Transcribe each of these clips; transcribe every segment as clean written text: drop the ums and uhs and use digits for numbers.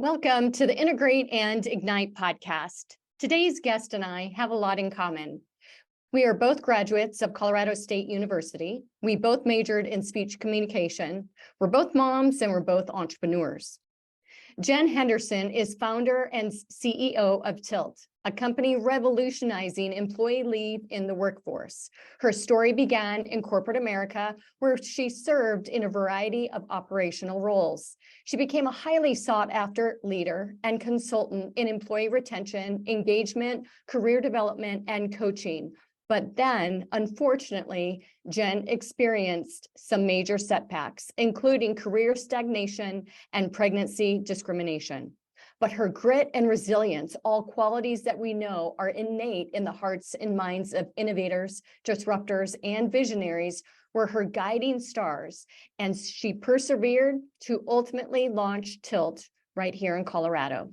Welcome to the Integrate and Ignite podcast. Today's guest and I have a lot in common. We are both graduates of Colorado State University. We both majored in speech communication. We're both moms and we're both entrepreneurs. Jen Henderson is founder and CEO of Tilt, a company revolutionizing employee leave in the workforce. Her story began in corporate America, where she served in a variety of operational roles. She became a highly sought-after leader and consultant in employee retention, engagement, career development, and coaching. But then, unfortunately, Jen experienced some major setbacks, including career stagnation and pregnancy discrimination. But her grit and resilience, all qualities that we know are innate in the hearts and minds of innovators, disruptors, and visionaries, were her guiding stars. And she persevered to ultimately launch Tilt right here in Colorado.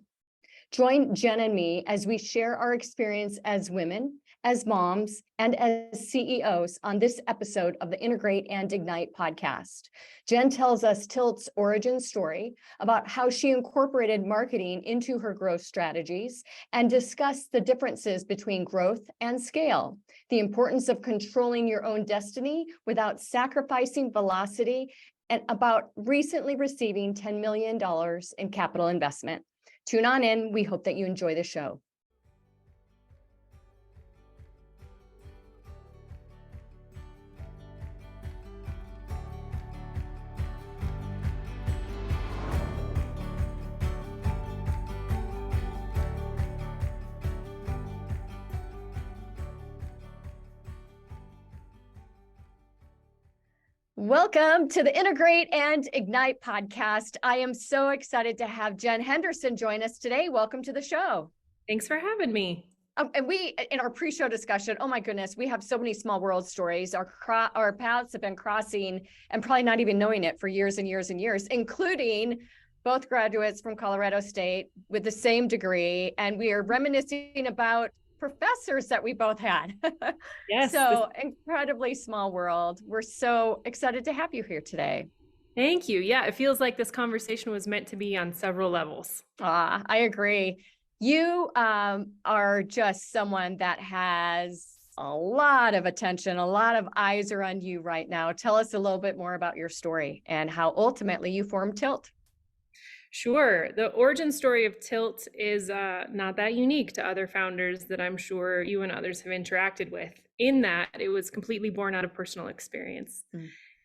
Join Jen and me as we share our experience as women, as moms, and as CEOs on this episode of the Integrate and Ignite podcast. Jen tells us Tilt's origin story, about how she incorporated marketing into her growth strategies, and discussed the differences between growth and scale, the importance of controlling your own destiny without sacrificing velocity, and about recently receiving $10 million in capital investment. Tune on in. We hope that you enjoy the show. Welcome to the Integrate and Ignite podcast. I am so excited to have Jen Henderson join us today. Welcome to the show. Thanks for having me. And we, in our pre-show discussion, oh my goodness, we have so many small world stories. Our paths have been crossing and probably not even knowing it for years and years and years, including both graduates from Colorado State with the same degree. And we are reminiscing about professors that we both had. Yes. So incredibly small world. We're so excited to have you here today. Thank you. Yeah, it feels like this conversation was meant to be on several levels. I agree. You are just someone that has a lot of attention. A lot of eyes are on you right now. Tell us a little bit more about your story and how ultimately you formed Tilt. Sure. The origin story of Tilt is not that unique to other founders that I'm sure you and others have interacted with, in that it was completely born out of personal experience.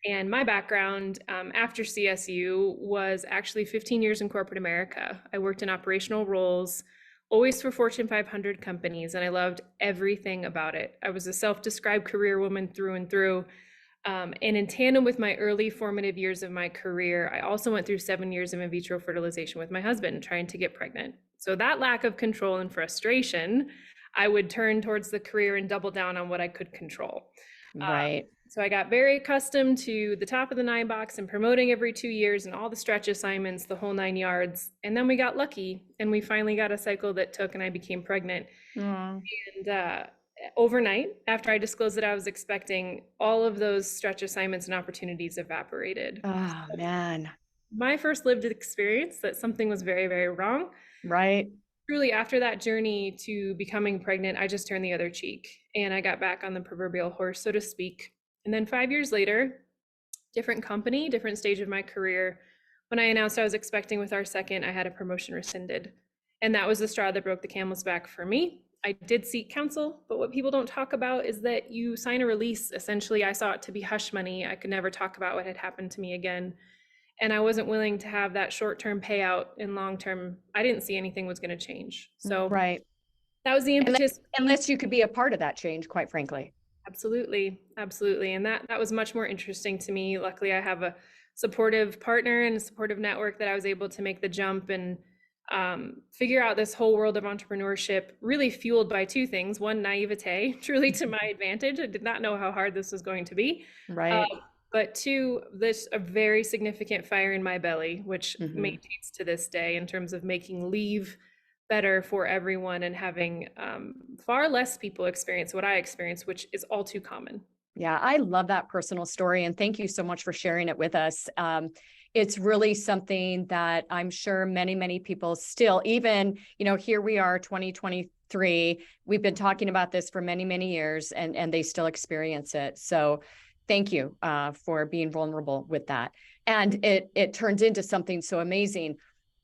And my background after CSU was actually 15 years in corporate America. I worked in operational roles, always for Fortune 500 companies, and I loved everything about it. I was a self-described career woman through and through. And in tandem with my early formative years of my career, I also went through 7 years of in vitro fertilization with my husband, trying to get pregnant. So that lack of control and frustration, I would turn towards the career and double down on what I could control. Right. So I got very accustomed to the top of the 9 box and promoting every 2 years and all the stretch assignments, the whole 9 yards. And then we got lucky and we finally got a cycle that took and I became pregnant. And overnight, after I disclosed that I was expecting, all of those stretch assignments and opportunities evaporated. Oh, man. My first lived experience that something was very, very wrong. Right. Truly, after that journey to becoming pregnant, I just turned the other cheek and I got back on the proverbial horse, so to speak. And then 5 years later, different company, different stage of my career. When I announced I was expecting with our second, I had a promotion rescinded. And that was the straw that broke the camel's back for me. I did seek counsel, but what people don't talk about is that you sign a release. Essentially, I saw it to be hush money. I could never talk about what had happened to me again. And I wasn't willing to have that short-term payout in long-term. I didn't see anything was going to change. So right. That was the impetus. Unless you could be a part of that change, quite frankly. Absolutely. Absolutely. And that was much more interesting to me. Luckily, I have a supportive partner and a supportive network that I was able to make the jump and figure out this whole world of entrepreneurship, really fueled by 2 things. One, naivete, truly to my advantage. I did not know how hard this was going to be. Right. But 2, a very significant fire in my belly, which maintains to this day in terms of making leave better for everyone and having far less people experience what I experienced, which is all too common. Yeah, I love that personal story. And thank you so much for sharing it with us. it's really something that I'm sure many people still, even, here we are, 2023, we've been talking about this for many years, and they still experience it. So thank you for being vulnerable with that. And it turns into something so amazing.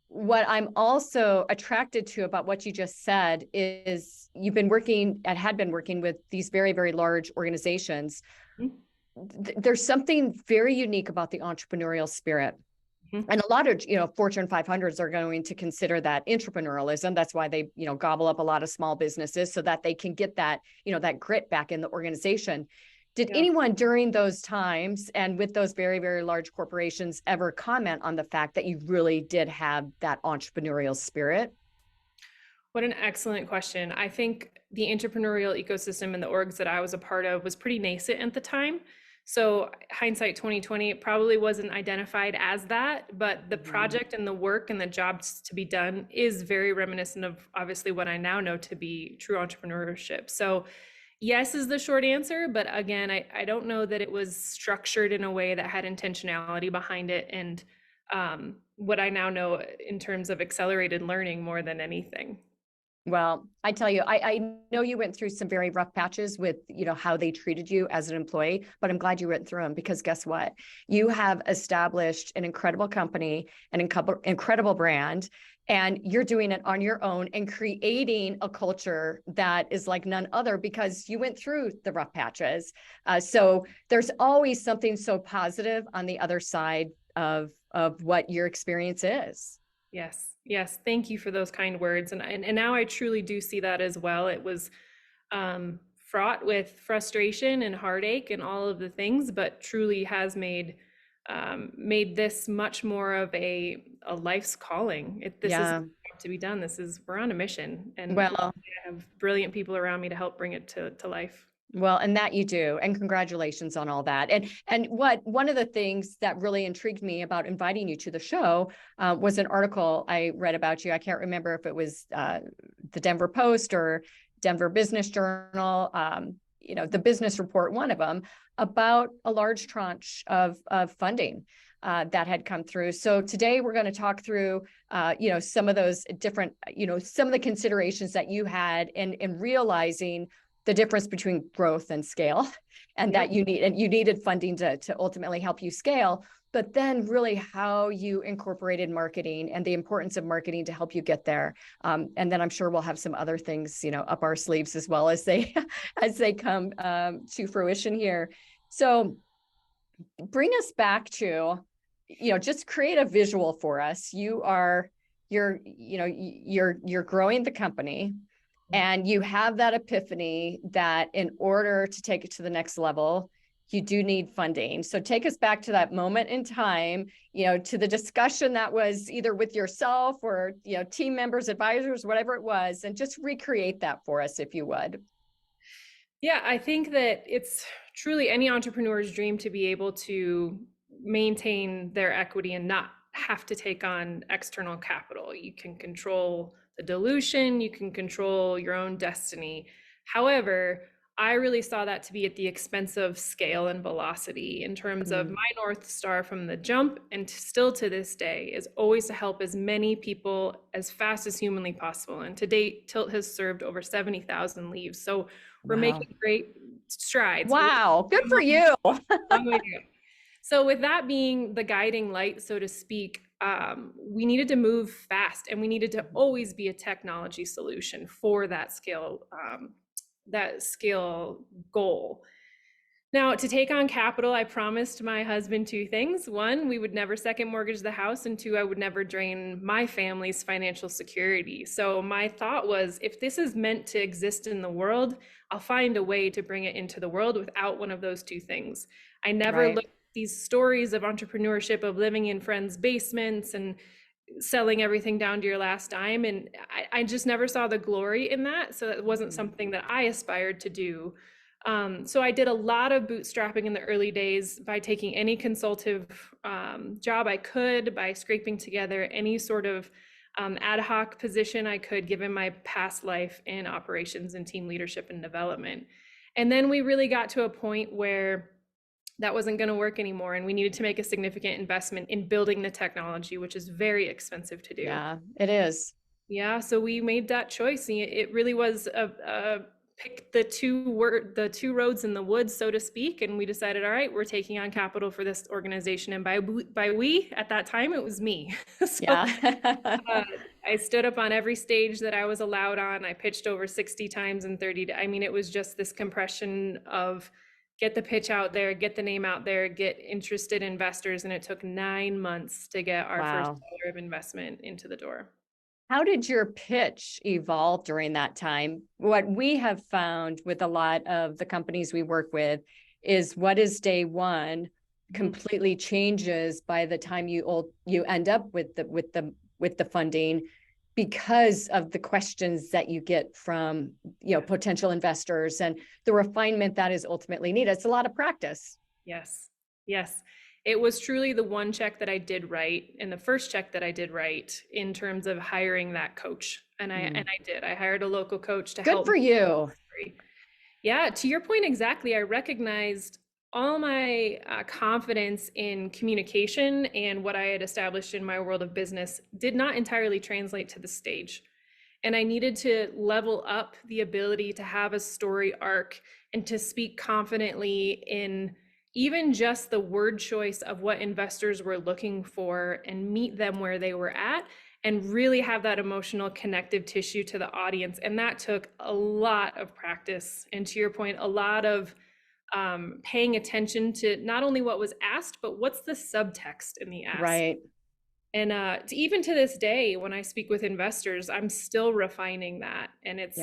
What I'm also attracted to about what you just said is you've been working and had been working with these very large organizations. There's something very unique about the entrepreneurial spirit. And a lot of, Fortune 500s are going to consider that entrepreneurialism. That's why they, gobble up a lot of small businesses so that they can get that, that grit back in the organization. Did anyone during those times and with those very large corporations ever comment on the fact that you really did have that entrepreneurial spirit? What an excellent question. I think the entrepreneurial ecosystem and the orgs that I was a part of was pretty nascent at the time. So hindsight 2020, it probably wasn't identified as that, but the project and the work and the jobs to be done is very reminiscent of obviously what I now know to be true entrepreneurship. So yes is the short answer, but again, I don't know that it was structured in a way that had intentionality behind it, and what I now know in terms of accelerated learning more than anything. Well, I tell you, I know you went through some very rough patches with, how they treated you as an employee, but I'm glad you went through them, because guess what? You have established an incredible company, an incredible brand, and you're doing it on your own and creating a culture that is like none other because you went through the rough patches. So there's always something so positive on the other side of what your experience is. Yes. Thank you for those kind words. And now I truly do see that as well. It was fraught with frustration and heartache and all of the things, but truly has made this much more of a life's calling. This is to be done. We're on a mission, and well, I have brilliant people around me to help bring it to life. Well, and that you do, and congratulations on all that. And one of the things that really intrigued me about inviting you to the show was an article I read about you. I can't remember if it was the Denver Post or Denver Business Journal, the Business Report, one of them, about a large tranche of funding that had come through. So today we're going to talk through, some of those different, some of the considerations that you had in realizing the difference between growth and scale, and that you needed funding to ultimately help you scale, but then really how you incorporated marketing and the importance of marketing to help you get there. And then I'm sure we'll have some other things, up our sleeves as well as they come to fruition here. So bring us back to, just create a visual for us. You're growing the company. And you have that epiphany that in order to take it to the next level, you do need funding. So take us back to that moment in time, to the discussion that was either with yourself or, team members, advisors, whatever it was, and just recreate that for us, if you would. Yeah, I think that it's truly any entrepreneur's dream to be able to maintain their equity and not have to take on external capital. You can control the dilution, you can control your own destiny. However, I really saw that to be at the expense of scale and velocity. In terms of my North Star from the jump, and still to this day, is always to help as many people as fast as humanly possible. And to date, Tilt has served over 70,000 leaves. So we're making great strides. Wow, good for you. So with that being the guiding light, so to speak, we needed to move fast, and we needed to always be a technology solution for that scale goal. Now, to take on capital, I promised my husband two things. One, we would never second mortgage the house, and two, I would never drain my family's financial security. So my thought was, if this is meant to exist in the world, I'll find a way to bring it into the world without one of those two things. I never looked at these stories of entrepreneurship, of living in friends' basements and selling everything down to your last dime. And I just never saw the glory in that. So it wasn't something that I aspired to do. So I did a lot of bootstrapping in the early days by taking any consultative job I could, by scraping together any sort of ad hoc position I could, given my past life in operations and team leadership and development. And then we really got to a point where that wasn't going to work anymore. And we needed to make a significant investment in building the technology, which is very expensive to do. Yeah, it is. Yeah, so we made that choice. It really was a pick the two roads in the woods, so to speak. And we decided, all right, we're taking on capital for this organization. And by we, at that time, it was me. So Yeah. I stood up on every stage that I was allowed on. I pitched over 60 times in 30 days. I mean, it was just this compression of get the pitch out there, get the name out there, get interested investors. And it took 9 months to get our first Wow. dollar of investment into the door. How did your pitch evolve during that time? What we have found with a lot of the companies we work with is what is day one completely changes by the time you end up with the funding, because of the questions that you get from potential investors and the refinement that is ultimately needed. It's a lot of practice. Yes. Yes. It was truly the one check that I did write, and the first check that I did write in terms of hiring that coach. And I did. I hired a local coach to help. Good for you. Yeah, to your point exactly. I recognized all my confidence in communication and what I had established in my world of business did not entirely translate to the stage. And I needed to level up the ability to have a story arc and to speak confidently in even just the word choice of what investors were looking for and meet them where they were at and really have that emotional connective tissue to the audience. And that took a lot of practice. And to your point, a lot of paying attention to not only what was asked, but what's the subtext in the ask. Right. And even to this day, when I speak with investors, I'm still refining that. And it's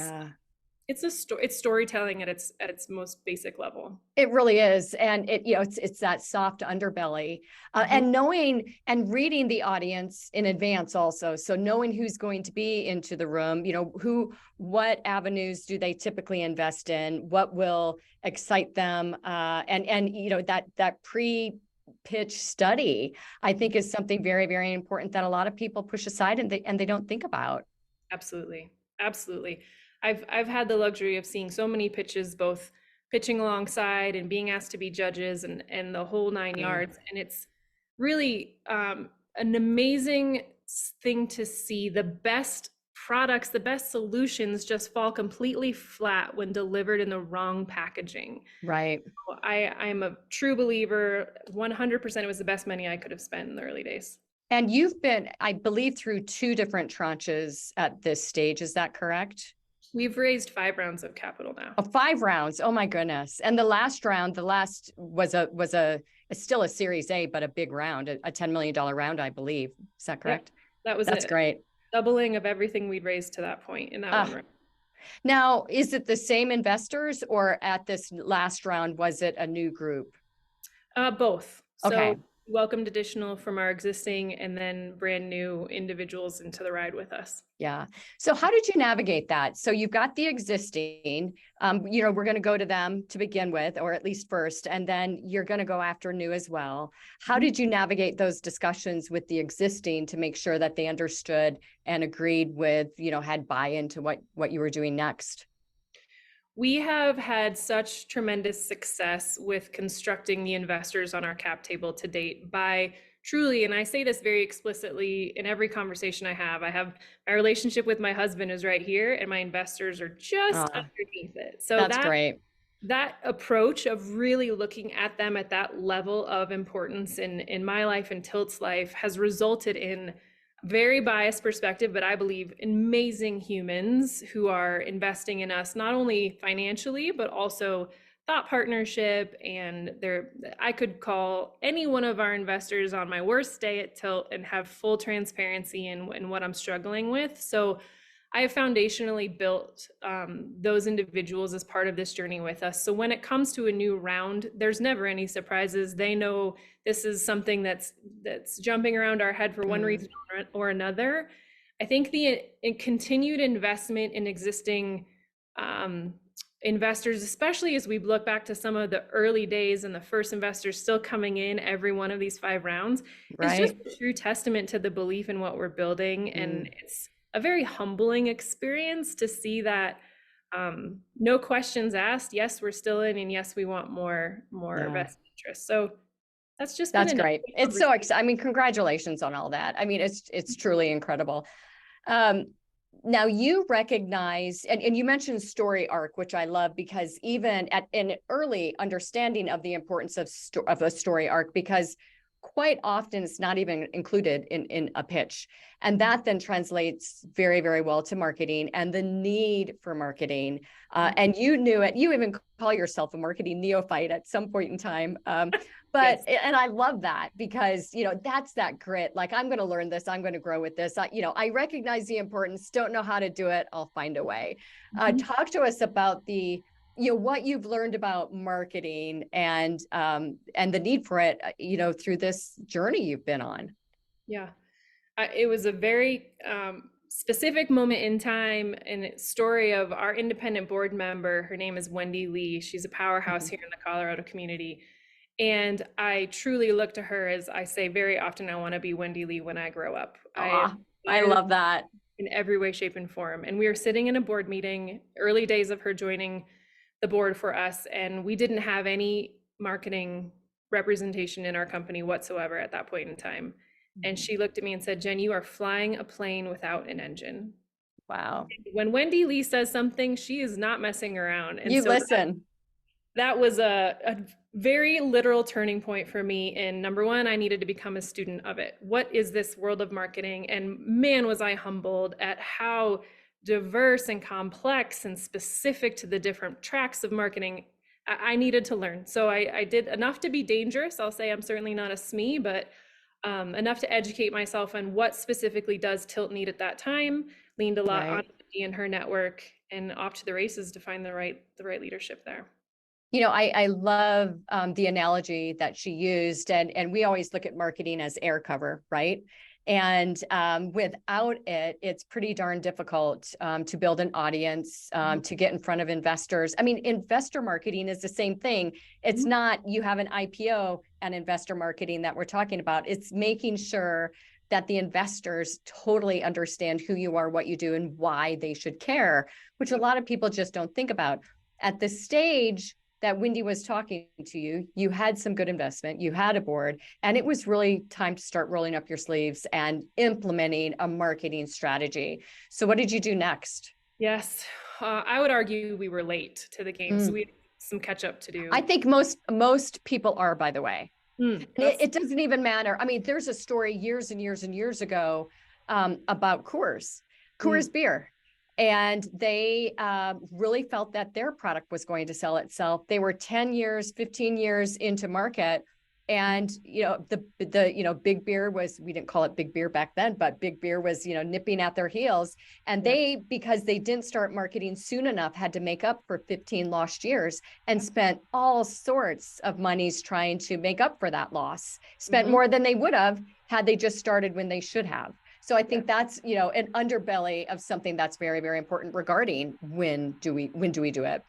storytelling at its most basic level. It really is. And it's that soft underbelly, and knowing and reading the audience in advance also. So knowing who's going to be into the room, what avenues do they typically invest in, what will excite them, and that pre-pitch study, I think, is something very, very important that a lot of people push aside and they don't think about. Absolutely. Absolutely. I've had the luxury of seeing so many pitches, both pitching alongside and being asked to be judges and the whole 9 yards. And it's really an amazing thing to see the best products, the best solutions just fall completely flat when delivered in the wrong packaging. Right. I'm a true believer, 100% it was the best money I could have spent in the early days. And you've been, I believe, through 2 different tranches at this stage. Is that correct? We've raised 5 rounds of capital now. Oh, 5 rounds. Oh my goodness. And the last was still a Series A, but a big round, a $10 million round, I believe. Is that correct? Yep, That's great. Doubling of everything we'd raised to that point in that one round. Now, is it the same investors, or at this last round, was it a new group? Both. Okay. So welcomed additional from our existing and then brand new individuals into the ride with us. Yeah. So how did you navigate that? So you've got the existing, we're going to go to them to begin with, or at least first, and then you're going to go after new as well. How did you navigate those discussions with the existing to make sure that they understood and agreed with, had buy-in to what you were doing next? We have had such tremendous success with constructing the investors on our cap table to date by truly, and I say this very explicitly in every conversation I have my relationship with my husband is right here and my investors are just underneath it. So that's great. That approach of really looking at them at that level of importance in my life and Tilt's life has resulted in very biased perspective, but I believe amazing humans who are investing in us, not only financially, but also thought partnership. And I could call any one of our investors on my worst day at Tilt and have full transparency in what I'm struggling with. So I have foundationally built those individuals as part of this journey with us. So when it comes to a new round, there's never any surprises. They know this is something that's jumping around our head for one reason or another. I think the continued investment in existing investors, especially as we look back to some of the early days and the first investors still coming in every one of these 5 rounds, is just a true testament to the belief in what we're building. And it's a very humbling experience to see that no questions asked. Yes, we're still in, and yes, we want more investment interest. So that's just been That's an great. It's so exciting. I mean, congratulations on all that. I mean, it's truly incredible. Now you recognize, and you mentioned story arc, which I love, because even at an early understanding of the importance of a story arc, because quite often it's not even included in a pitch. And that then translates very, very well to marketing and the need for marketing. And you knew it. You even call yourself a marketing neophyte at some point in time. But, Yes. and I love that because, that's that grit. Like, I'm going to learn this. I'm going to grow with this. I recognize the importance, don't know how to do it. I'll find a way. Talk to us about what you've learned about marketing and the need for it, through this journey you've been on. Yeah. It was a very specific moment in time and story of our independent board member. Her name is Wendy Lee. She's a powerhouse here in the Colorado community. And I truly look to her, as I say very often, I want to be Wendy Lee when I grow up. I love that. In every way, shape, and form. And we were sitting in a board meeting, early days of her joining the board for us, and we didn't have any marketing representation in our company whatsoever at that point in time. And she looked at me and said, "Jen, you are flying a plane without an engine." Wow. When Wendy Lee says something, she is not messing around. And you so listen. that was a very literal turning point for me. And number one, I needed to become a student of it. What is this world of marketing? And man, was I humbled at how diverse and complex and specific to the different tracks of marketing I needed to learn. So I did enough to be dangerous. I'll say I'm certainly not a SME, but enough to educate myself on what specifically does Tilt need at that time, leaned a lot on Wendy and her network, and off to the races to find the right leadership there. I love the analogy that she used, and we always look at marketing as air cover, right? And without it, it's pretty darn difficult to build an audience, to get in front of investors. I mean, investor marketing is the same thing. It's not you have an IPO and investor marketing that we're talking about. It's making sure that the investors totally understand who you are, what you do, and why they should care, which a lot of people just don't think about. At the stage that Wendy was talking to you, you had some good investment, you had a board, and it was really time to start rolling up your sleeves and implementing a marketing strategy. So what did you do next? Yes, I would argue we were late to the game. So we had some catch up to do. I think most people are, by the way. It doesn't even matter. I mean, there's a story years and years and years ago about Coors beer. And they really felt that their product was going to sell itself. They were 10 years, 15 years into market. And, the big beer was, we didn't call it big beer back then, but big beer was, nipping at their heels. And they, because they didn't start marketing soon enough, had to make up for 15 lost years and spent all sorts of monies trying to make up for that loss, spent more than they would have had they just started when they should have. So I think that's, an underbelly of something that's very, very important regarding when do we do it?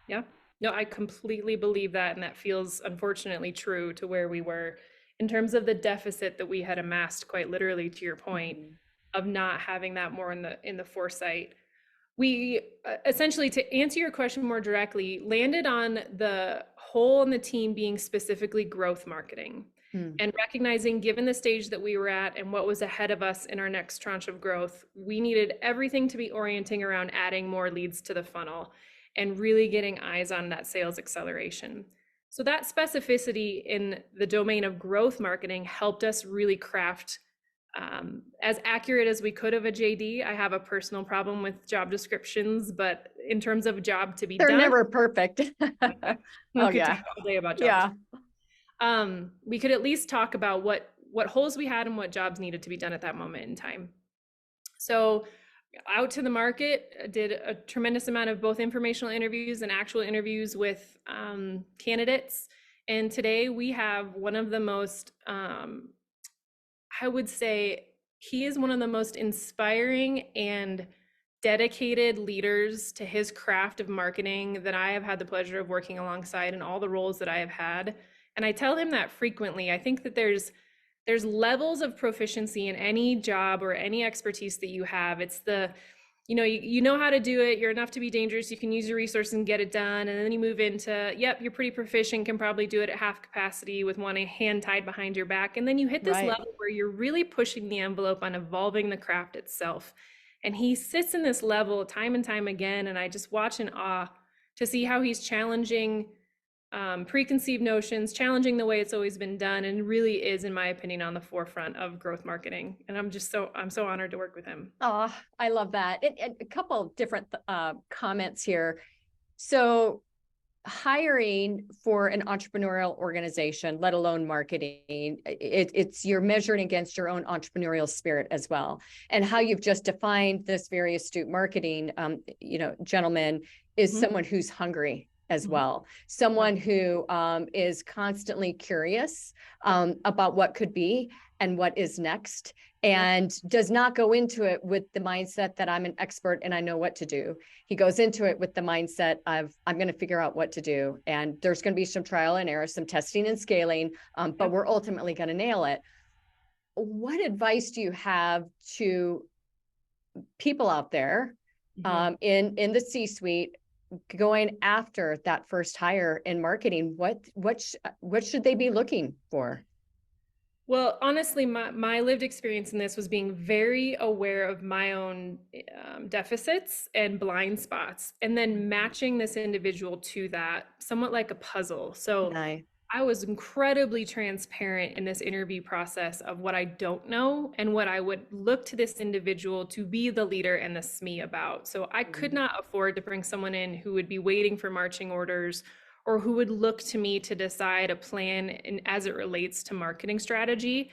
Yeah, no, I completely believe that. And that feels unfortunately true to where we were in terms of the deficit that we had amassed, quite literally, to your point, of not having that more in the foresight. We essentially, to answer your question more directly, landed on the hole in the team being specifically growth marketing. And recognizing, given the stage that we were at and what was ahead of us in our next tranche of growth, we needed everything to be orienting around adding more leads to the funnel and really getting eyes on that sales acceleration. So that specificity in the domain of growth marketing helped us really craft as accurate as we could of a JD. I have a personal problem with job descriptions, but in terms of job to be done, they're never perfect. Oh yeah, all day about job. Yeah. We could at least talk about what holes we had and what jobs needed to be done at that moment in time. So out to the market, did a tremendous amount of both informational interviews and actual interviews with candidates. And today we have one of the most, I would say, he is one of the most inspiring and dedicated leaders to his craft of marketing that I have had the pleasure of working alongside in all the roles that I have had. And I tell him that frequently. I think that there's levels of proficiency in any job or any expertise that you have. It's the you know how to do it. You're enough to be dangerous. You can use your resources and get it done. And then you move into, yep, you're pretty proficient, can probably do it at half capacity with one hand tied behind your back. And then you hit this Right. level where you're really pushing the envelope on evolving the craft itself. And he sits in this level time and time again. And I just watch in awe to see how he's challenging preconceived notions, challenging the way it's always been done, and really is, in my opinion, on the forefront of growth marketing. And I'm so honored to work with him. Oh, I love that. And a couple of different comments here. So hiring for an entrepreneurial organization, let alone marketing, it's you're measured against your own entrepreneurial spirit as well. And how you've just defined this very astute marketing, gentleman, is someone who's hungry as well. Someone who is constantly curious about what could be and what is next, and does not go into it with the mindset that I'm an expert and I know what to do. He goes into it with the mindset of, I'm going to figure out what to do. And there's going to be some trial and error, some testing and scaling, but we're ultimately going to nail it. What advice do you have to people out there in the C-suite going after that first hire in marketing? What should they be looking for? Well, honestly, my lived experience in this was being very aware of my own deficits and blind spots, and then matching this individual to that, somewhat like a puzzle. So Nice. I was incredibly transparent in this interview process of what I don't know and what I would look to this individual to be the leader and the SME about. So I could not afford to bring someone in who would be waiting for marching orders, or who would look to me to decide a plan as it relates to marketing strategy.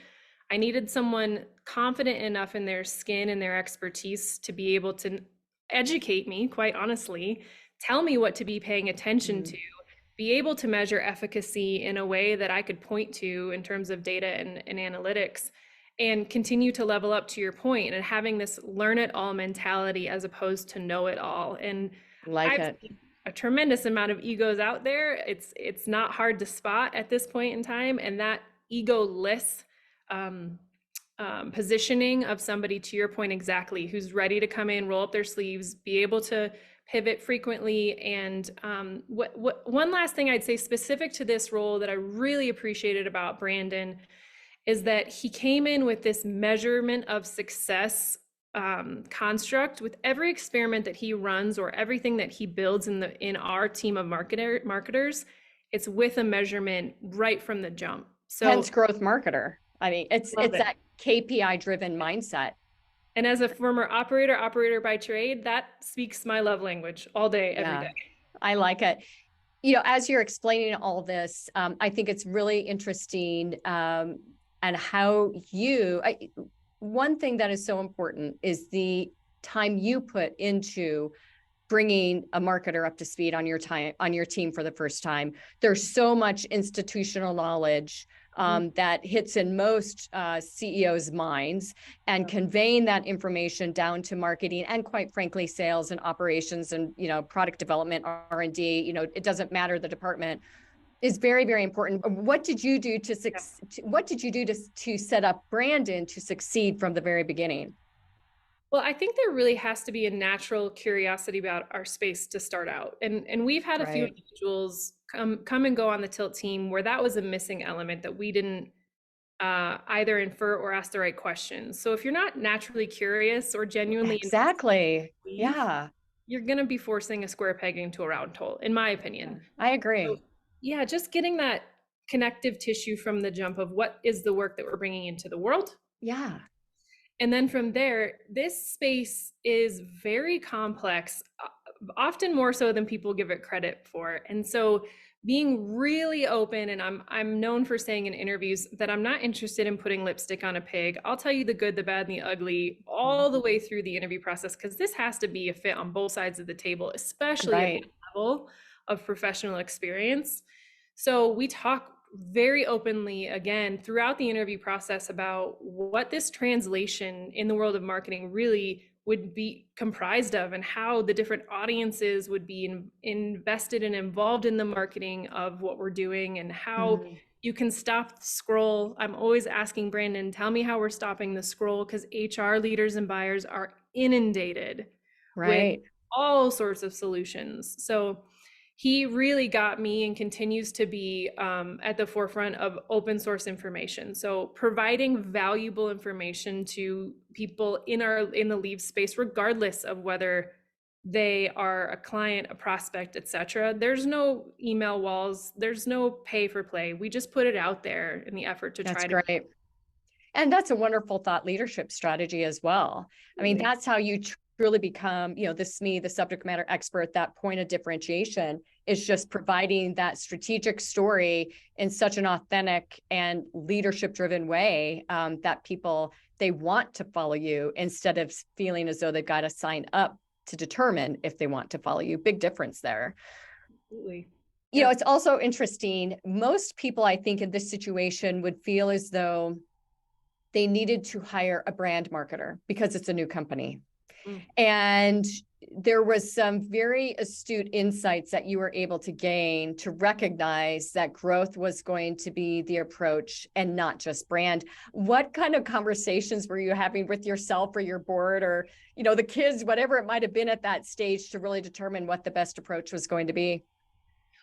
I needed someone confident enough in their skin and their expertise to be able to educate me, quite honestly, tell me what to be paying attention to, be able to measure efficacy in a way that I could point to in terms of data and analytics, and continue to level up, to your point, and having this learn it all mentality as opposed to know it all. And Like I've it. seen a tremendous amount of egos out there. It's not hard to spot at this point in time, and that egoless positioning of somebody, to your point exactly, who's ready to come in, roll up their sleeves, be able to pivot frequently. And one last thing I'd say specific to this role that I really appreciated about Brandon is that he came in with this measurement of success construct with every experiment that he runs or everything that he builds in our team of marketers. It's with a measurement right from the jump. So Hence growth marketer. I mean, it's that KPI driven mindset. And as a former operator by trade, that speaks my love language all day, every day. I like it. As you're explaining all this, I think it's really interesting, and how one thing that is so important is the time you put into bringing a marketer up to speed on your team for the first time. There's so much institutional knowledge that hits in most CEOs' minds, and conveying that information down to marketing and, quite frankly, sales and operations and product development, R&D. It doesn't matter the department, is very, very important. What did you do to set up Brandon to succeed from the very beginning? Well, I think there really has to be a natural curiosity about our space to start out. And we've had a few individuals come and go on the Tilt team where that was a missing element, that we didn't either infer or ask the right questions. So if you're not naturally curious or genuinely exactly, you're going to be forcing a square peg into a round hole, in my opinion. I agree. So, yeah, just getting that connective tissue from the jump of what is the work that we're bringing into the world. Yeah. And then from there, this space is very complex, often more so than people give it credit for. And so being really open, and I'm known for saying in interviews that I'm not interested in putting lipstick on a pig. I'll tell you the good, the bad, and the ugly all the way through the interview process, because this has to be a fit on both sides of the table, especially at the level of professional experience. So we talk very openly, again, throughout the interview process about what this translation in the world of marketing really would be comprised of, and how the different audiences would be invested and involved in the marketing of what we're doing, and how you can stop the scroll. I'm always asking Brandon, tell me how we're stopping the scroll, because HR leaders and buyers are inundated with Right. all sorts of solutions. So he really got me and continues to be at the forefront of open source information. So providing valuable information to people in the leave space, regardless of whether they are a client, a prospect, etc. There's no email walls. There's no pay for play. We just put it out there in the effort to That's try to. great. And that's a wonderful thought leadership strategy as well. I mean, that's how you truly become, the SME, the subject matter expert. That point of differentiation is just providing that strategic story in such an authentic and leadership driven way that people, they want to follow you instead of feeling as though they've got to sign up to determine if they want to follow you. Big difference there. Absolutely. It's also interesting. Most people, I think, in this situation would feel as though they needed to hire a brand marketer because it's a new company. Mm. And there was some very astute insights that you were able to gain to recognize that growth was going to be the approach and not just brand. What kind of conversations were you having with yourself or your board or, the kids, whatever it might have been at that stage to really determine what the best approach was going to be?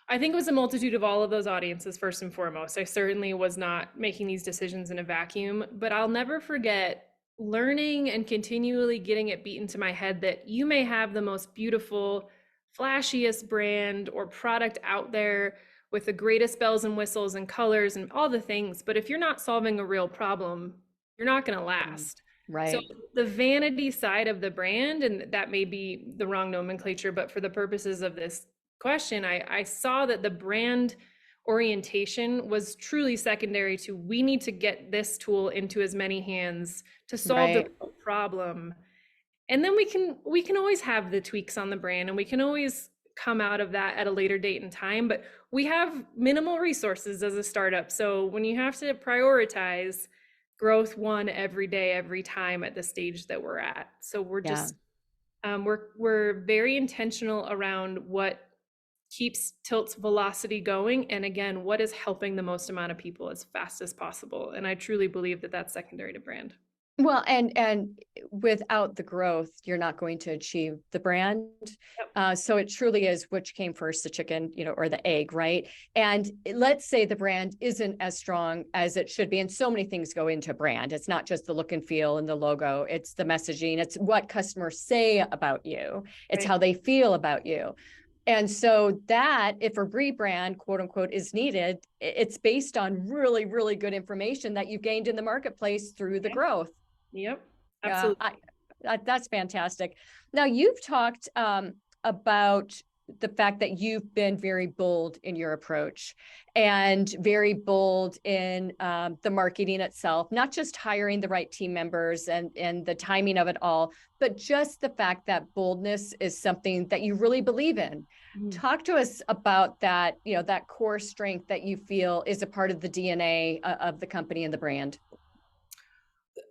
I think it was a multitude of all of those audiences, first and foremost. I certainly was not making these decisions in a vacuum, but I'll never forget learning and continually getting it beat into my head that you may have the most beautiful, flashiest brand or product out there with the greatest bells and whistles and colors and all the things, but if you're not solving a real problem, you're not going to last. So Right. the vanity side of the brand, and that may be the wrong nomenclature, but for the purposes of this question, I saw that the brand orientation was truly secondary to we need to get this tool into as many hands to solve the Right. problem. And then we can always have the tweaks on the brand and we can always come out of that at a later date and time, but we have minimal resources as a startup. So when you have to prioritize growth one every day, every time at the stage that we're at. So we're Yeah. just we're very intentional around what keeps Tilt's velocity going, and again, what is helping the most amount of people as fast as possible. And I truly believe that that's secondary to brand. Well, and without the growth, you're not going to achieve the brand. Yep. So it truly is which came first, the chicken, or the egg, right? And let's say the brand isn't as strong as it should be. And so many things go into brand. It's not just the look and feel and the logo, it's the messaging, it's what customers say about you, it's Right. how they feel about you. And so that if a rebrand, quote unquote, is needed, it's based on really, really good information that you've gained in the marketplace through the Yeah. growth. Yep. Yeah, Absolutely. that's fantastic. Now, you've talked about the fact that you've been very bold in your approach and very bold in the marketing itself, not just hiring the right team members and the timing of it all, but just the fact that boldness is something that you really believe in. Mhm. Talk to us about that, that core strength that you feel is a part of the DNA of the company and the brand.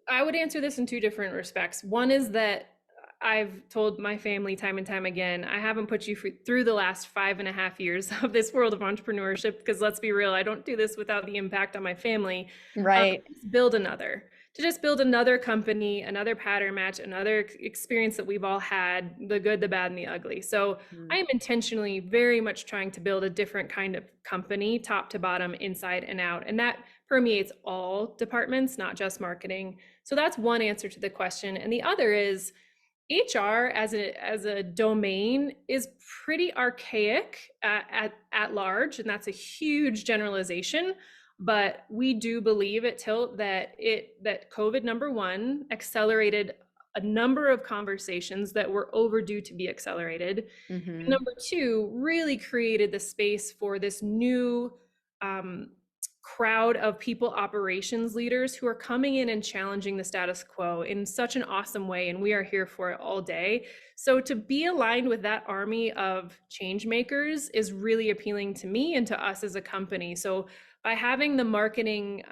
I would answer this in two different respects. One is that I've told my family time and time again, I haven't put you through the last 5.5 years of this world of entrepreneurship, because let's be real, I don't do this without the impact on my family. Right. To just build another company, another pattern match, another experience that we've all had, the good, the bad, and the ugly. So I am intentionally very much trying to build a different kind of company, top to bottom, inside and out. And that permeates all departments, not just marketing. So that's one answer to the question. And the other is HR as a domain is pretty archaic at large, and that's a huge generalization. But we do believe at Tilt that COVID, number one, accelerated a number of conversations that were overdue to be accelerated. Mm-hmm. Number two, really created the space for this new crowd of people operations leaders who are coming in and challenging the status quo in such an awesome way, and we are here for it all day. So to be aligned with that army of change makers is really appealing to me and to us as a company. So by having the marketing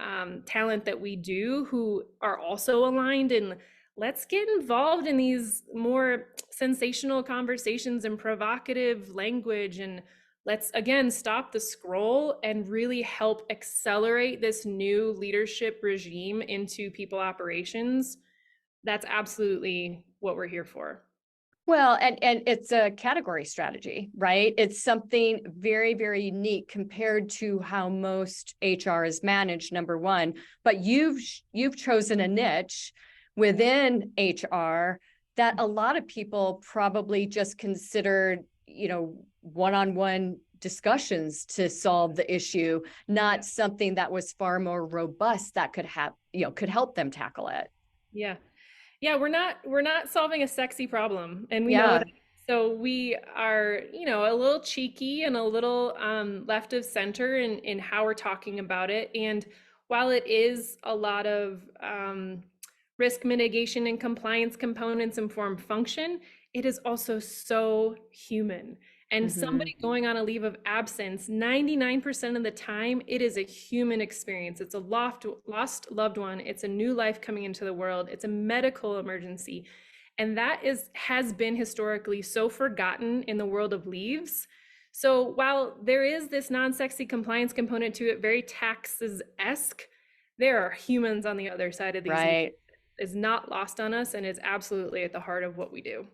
talent that we do, who are also aligned in let's get involved in these more sensational conversations and provocative language, and let's again stop the scroll and really help accelerate this new leadership regime into people operations. That's absolutely what we're here for. Well, and it's a category strategy, right? It's something very, very unique compared to how most HR is managed, number one. But you've chosen a niche within HR that a lot of people probably just considered, one-on-one discussions to solve the issue, not something that was far more robust that could help them tackle it. Yeah. Yeah, we're not solving a sexy problem, and we know Yeah. that. So we are, a little cheeky and a little left of center in how we're talking about it. And while it is a lot of risk mitigation and compliance components and form function, it is also so human. And Hmm. somebody going on a leave of absence, 99% of the time, it is a human experience. It's a lost loved one. It's a new life coming into the world. It's a medical emergency. And has been historically so forgotten in the world of leaves. So while there is this non-sexy compliance component to it, very taxes-esque, there are humans on the other side of these leaves. Right. Is not lost on us and is absolutely at the heart of what we do.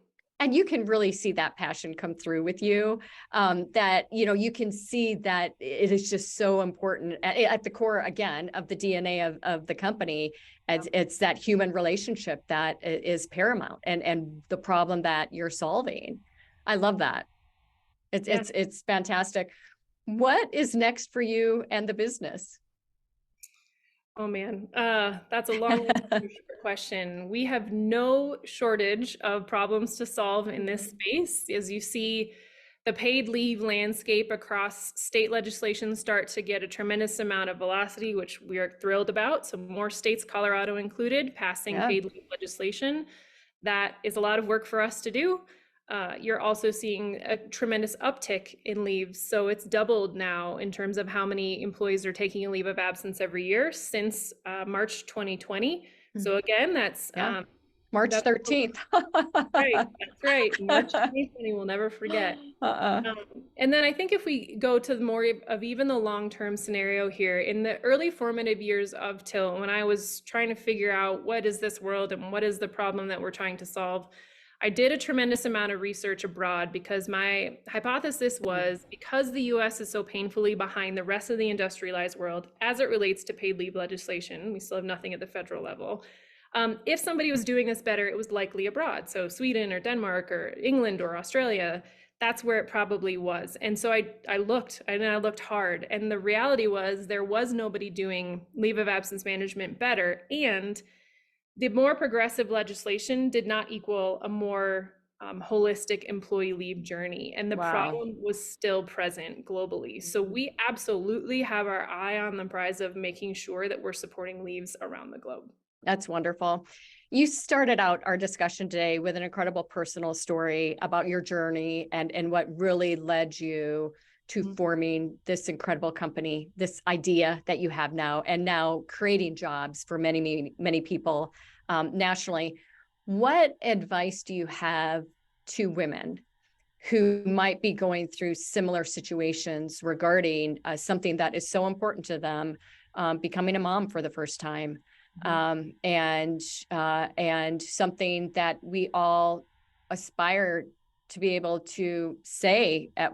And you can really see that passion come through with you, that, you can see that it is just so important at the core, again, of the DNA of the company. It's that human relationship that is paramount, and the problem that you're solving. I love that. It's, Yeah. it's, it's fantastic. What is next for you and the business? Oh man, that's a long question. We have no shortage of problems to solve in this space. As you see, the paid leave landscape across state legislation start to get a tremendous amount of velocity, which we are thrilled about. So more states, Colorado included, passing Yeah. paid leave legislation. That is a lot of work for us to do. You're also seeing a tremendous uptick in leaves. So it's doubled now in terms of how many employees are taking a leave of absence every year since March 2020. So again, Yeah. March that's 13th. right. That's right. March 2020, we'll never forget. Uh-uh. Um, and then I think if we go to more of even the long-term scenario here, in the early formative years of Tilt, when I was trying to figure out what is this world and what is the problem that we're trying to solve, I did a tremendous amount of research abroad because my hypothesis was because the US is so painfully behind the rest of the industrialized world as it relates to paid leave legislation, we still have nothing at the federal level. If somebody was doing this better, it was likely abroad. So Sweden or Denmark or England or Australia, that's where it probably was. And so I looked hard. And the reality was there was nobody doing leave of absence management better. And the more progressive legislation did not equal a more holistic employee leave journey. And the Wow. problem was still present globally. So we absolutely have our eye on the prize of making sure that we're supporting leaves around the globe. That's wonderful. You started out our discussion today with an incredible personal story about your journey and what really led you to forming this incredible company, this idea that you have now, and now creating jobs for many, many, many people nationally. What advice do you have to women who might be going through similar situations regarding something that is so important to them, becoming a mom for the first time? And something that we all aspire to be able to say at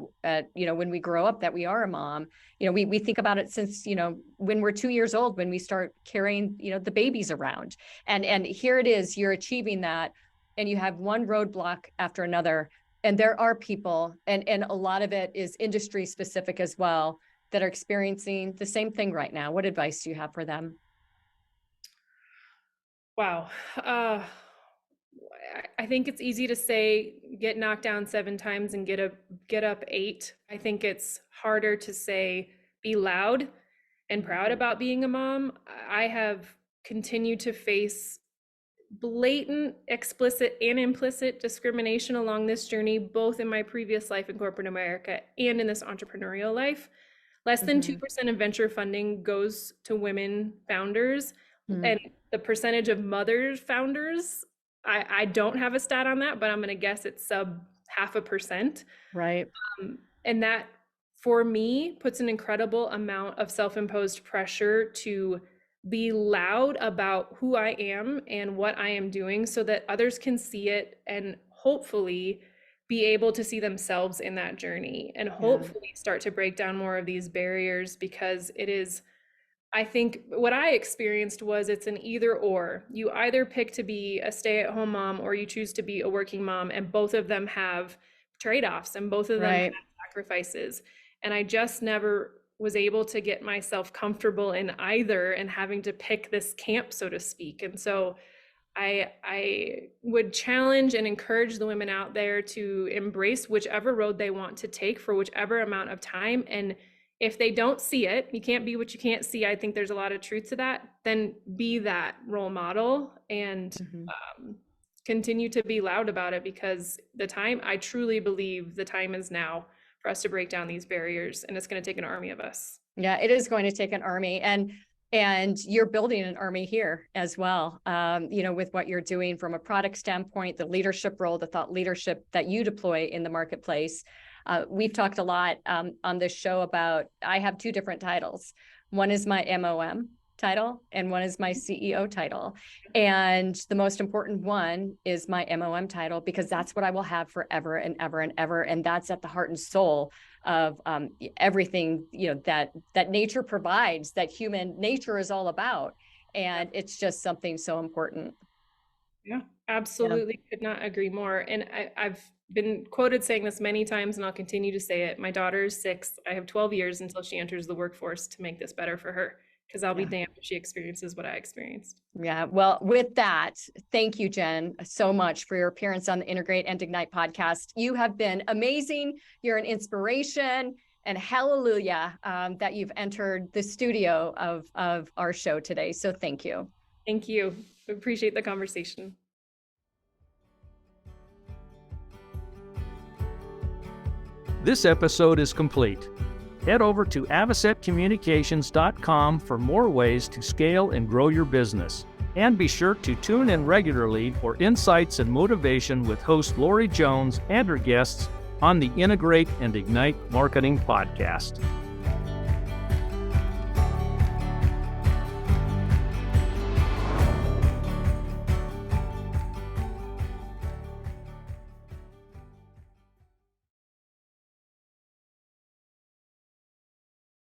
when we grow up that we are a mom. We think about it since when we're 2 years old, when we start carrying the babies around, and here it is, you're achieving that, and you have one roadblock after another, and there are people, and a lot of it is industry specific as well, that are experiencing the same thing right now. What advice do you have for them? Wow. I think it's easy to say get knocked down 7 times and get up 8. I think it's harder to say be loud and proud about being a mom. I have continued to face blatant, explicit, and implicit discrimination along this journey, both in my previous life in corporate America and in this entrepreneurial life. Less than 2% of venture funding goes to women founders. And the percentage of mothers founders, I don't have a stat on that, but I'm going to guess it's sub 0.5%. Right. And that, for me, puts an incredible amount of self-imposed pressure to be loud about who I am and what I am doing so that others can see it and hopefully be able to see themselves in that journey and hopefully start to break down more of these barriers, because it is, I think what I experienced was it's an either or. You either pick to be a stay-at-home mom or you choose to be a working mom, and both of them have trade-offs and both of them have sacrifices. And I just never was able to get myself comfortable in either and having to pick this camp, so to speak. And so I would challenge and encourage the women out there to embrace whichever road they want to take for whichever amount of time. And if they don't see it, you can't be what you can't see. I think there's a lot of truth to that. Then be that role model and continue to be loud about it, because I truly believe the time is now for us to break down these barriers, and it's going to take an army of us. Yeah, it is going to take an army, and you're building an army here as well. With what you're doing from a product standpoint, the leadership role, the thought leadership that you deploy in the marketplace. We've talked a lot on this show about, I have two different titles. One is my MOM title and one is my CEO title. And the most important one is my MOM title, because that's what I will have forever and ever and ever. And that's at the heart and soul of everything, that nature provides, that human nature is all about. And it's just something so important. Yeah, absolutely. Could not agree more. And I've been quoted saying this many times, and I'll continue to say it. My daughter is 6. I have 12 years until she enters the workforce to make this better for her, because I'll be damned if she experiences what I experienced. Yeah. Well, with that, thank you, Jen, so much for your appearance on the Integrate and Ignite podcast. You have been amazing. You're an inspiration, and hallelujah that you've entered the studio of our show today. So thank you. Thank you. I appreciate the conversation. This episode is complete. Head over to avocetcommunications.com for more ways to scale and grow your business. And be sure to tune in regularly for insights and motivation with host Lori Jones and her guests on the Integrate and Ignite Marketing Podcast.